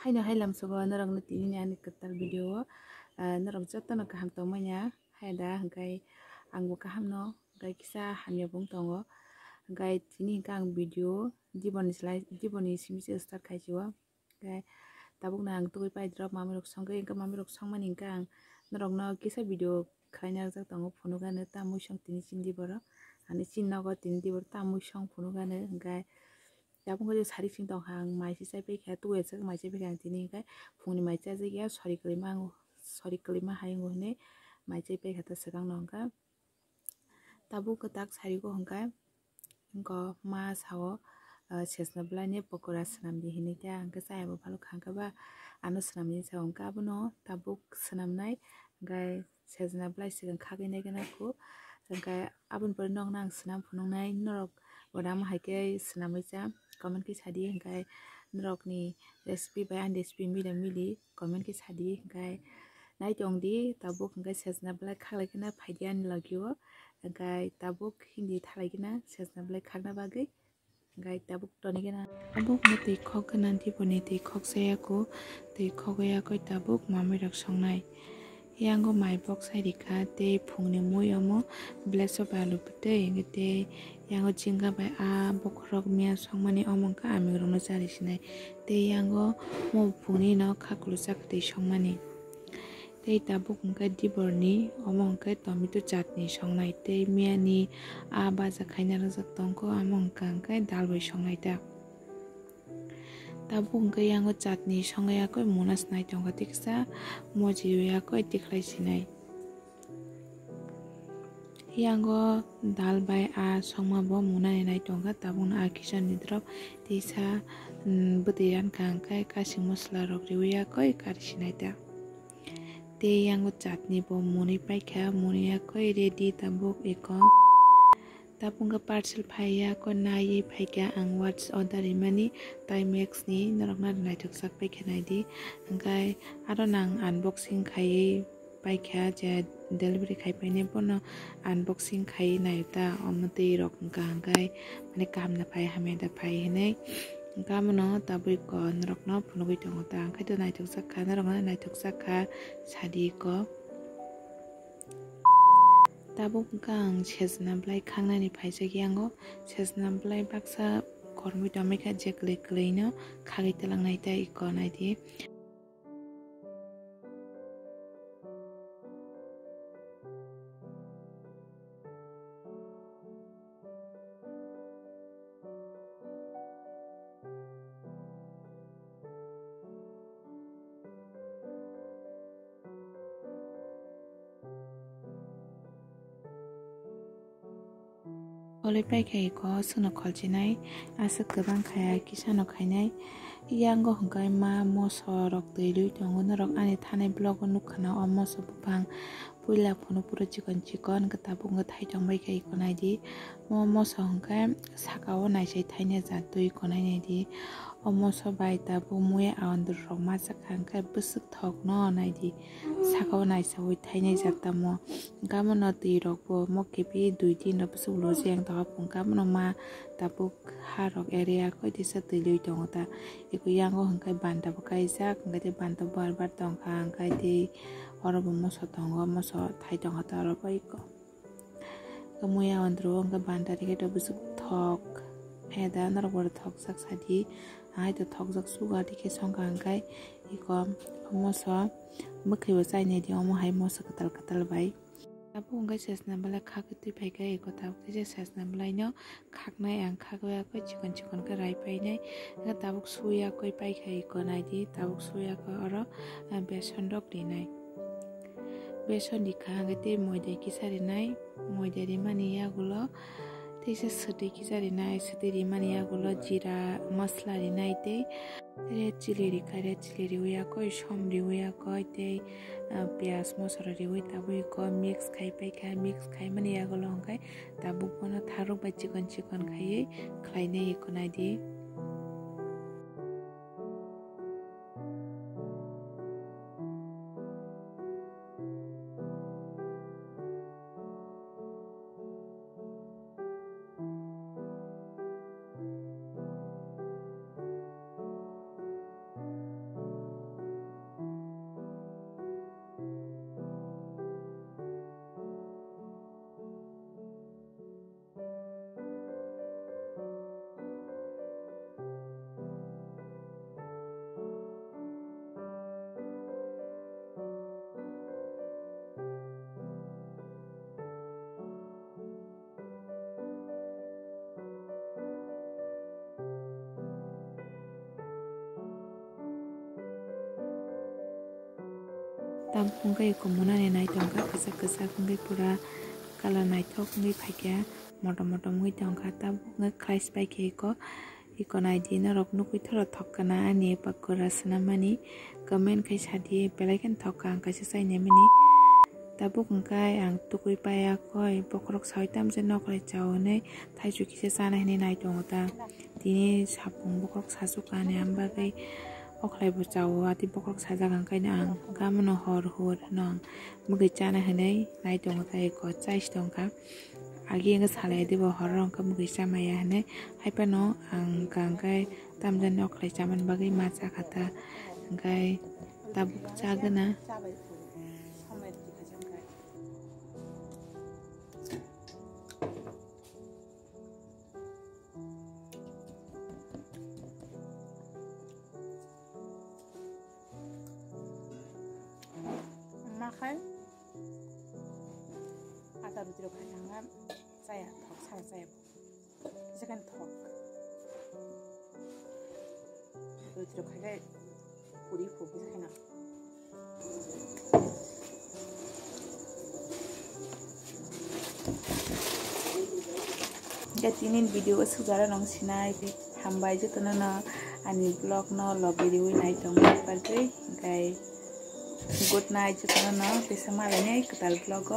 haino hailam sogo narang na tini ni ani ketal video narang joto no kaham tongmanya haida hingkai angbo kaham no hingkai kisa hamya bung tongo hingkai tini hingka ang video diboni simisi start khaisiyo hingkai tabuk na ang tugui pai drop mami rok songkai hingka mami rok songmani hingka ang narok no kisa video khlaina jak tongo phunu gane tamui song tini chindi boro ani chinnago tini dibor tamui song phunu gane hingkai tabung ko sari sing tong hang mai si sai pe kha tu e sak mai sai pe kha tini hingkai phungni mai cha je ya sori klima haingo hine mai chai pe kha ta sakang no hingka tabuk ko tak sari ko hingkai hingko ma sao sejna bwlaini pakura swnamdi hini ta hingka chaya bo bhalo khangka ba ano swnamni sao hingka abono tabuk swnamnai hingkai sejna bwlai sikon khagui nai gana ku hingkai aboni pore nog nang swnam phunuknai norok odam haike swnamui cha comment ki sadi hingkai norok ni recipe bai ani recipe mili mili comment ki sadi hingkai nai tongdi tabuk hingkai sejna bwlai khaklaigena phaidi ani logio hingkai tabuk hindi thalaigena sejna bwlai khakna bagui hingkai tabuk tonigena tabuk no tui khok gana diboni tui khok sayako tui khoguyakoi tabuk mami rok songnai yango mai box sairika tei phungni mui omo blaso bai alu butei tei yango jinga bai a bokrok mia songmani omongka ami rokno chari sinai tei yango mo phungni no khakuluchak tei songmani tei tabuk hingka diborni omo hingka tomato chutney songnai tei miani a baja khaina rojak tongko amo hingka dal bai songnai ta tabuk hingka yango chutney songayakoi muna snai tongka tiksa moji yakoi tiklai sinai yango dal bai a songma bo muna nai tongka tabuk a kisa ni drop teisa bwtui rankha hingkai kasing mosla rok riwiyakoi kari sinai ta tei yango chutney bo muni paikha muni yakoi ready tabuk iko tabuk parcel phaiya ko nai phaikha ang watch order rimani timex ni norok na naitok sak paikha naidi hingkai aro nang unboxing khai paikha je delivery khai paine bono unboxing khai naita omtei rok hingkai mane kaham na phai hamya da phai hinai hingka mono tabuk ko norok no phunugui tongo ta hingkai to naitok sakha norok no naitok sakha sadi ko tabuk hingka ang sejna bwlai khangnani phaijak yango sejna bwlai baksa kormoi tomaikha je klei klei no khagui talangnai ta iko naidi Oleh paikha iko sono kholchinai asa kwbang khaya kisano khainai yango hingkai ma moso rok tui lui tongo norok ani thanai blog o nukha na o moso buphang puila phunu puro chikon chikon tabuk thai tongbai kha iko naidi mo moso hingkai saka o naisai thaina jat tui ko naidi o moso bai tabuk mui aondur rok machakha hingkai bwswk thok no naidi saka o naisa oi thainai jat tamo hingka mono tui rok bo mo kepi 2-3 rok bwswk ulo jeng to hingka mono ma tabuk ha rok area koi disa tui lui tongo ta iko yango hingkai banda bo kaijak hingkai tei banda barbar tongkha hingkai tei oro bo moso tongo moso thai tongo ta oro bo iko mui aondro hingkai banda rike to bwswk thok pheda norok bo thok jak sadi hai to thok jak sugar dike songkha hingkai iko moso bwkhai bo chainai di omo hai moso katal katal bai tabuk hingkai sejna bwlai khagui tui phaikha iko tabuk tei sejna bwlai no khagnai ang khaguyakoi chikon chikon khe rai painai hingka tabuk suyakoi paikha iko naidi tabuk suyakoi oro beson rok rinai beson rikha hingkai tei moida kisa rinai moida rimani yagulo teisa swtui kisa rinai swtui rimani yagulo jira masla rinai tei red chili rikha red chili riwiyakoi som riwiyakoi tei pias mosoro riwi tabuk iko mix khai paikha mix khaimani yagulo hingkai tabuk bono tharok bai chikon chikon khaiui khlainai iko naidi tabuk hingga komuna nai tongka kesak hingga pura kala naitok hingga paikya motom hingga tongka tabuk hingga krais paikya iko nai dina rok nukui thoro thokkana ani pakura senamani komen kai sadi belaikan thokka kaisa Sejna mani tabuk hingkai ang tukui paya koi bokrok soitam je noklai chawne thaichu kisa sana hini nai tongota tini sapung bokrok sasukane ambagai oklai bo chawo ati bokrok sajagan kaina ang gamano hor nong mugi chana hinai nai tongota iko chais tongka agi nga salai dibo horong ka mugi chamaya hinai haipano ang kangkai tamjan oklai chaman bagai macha kata hingkai tabuk chagana makan atau roti kacangnya saya tok saya bisa kan tok roti kacang puri bisa kan jatinin video sugara nong sinai hambai je tono ani vlog no lo video nai tong parkai kai good night tono bisa malanya ketal vlog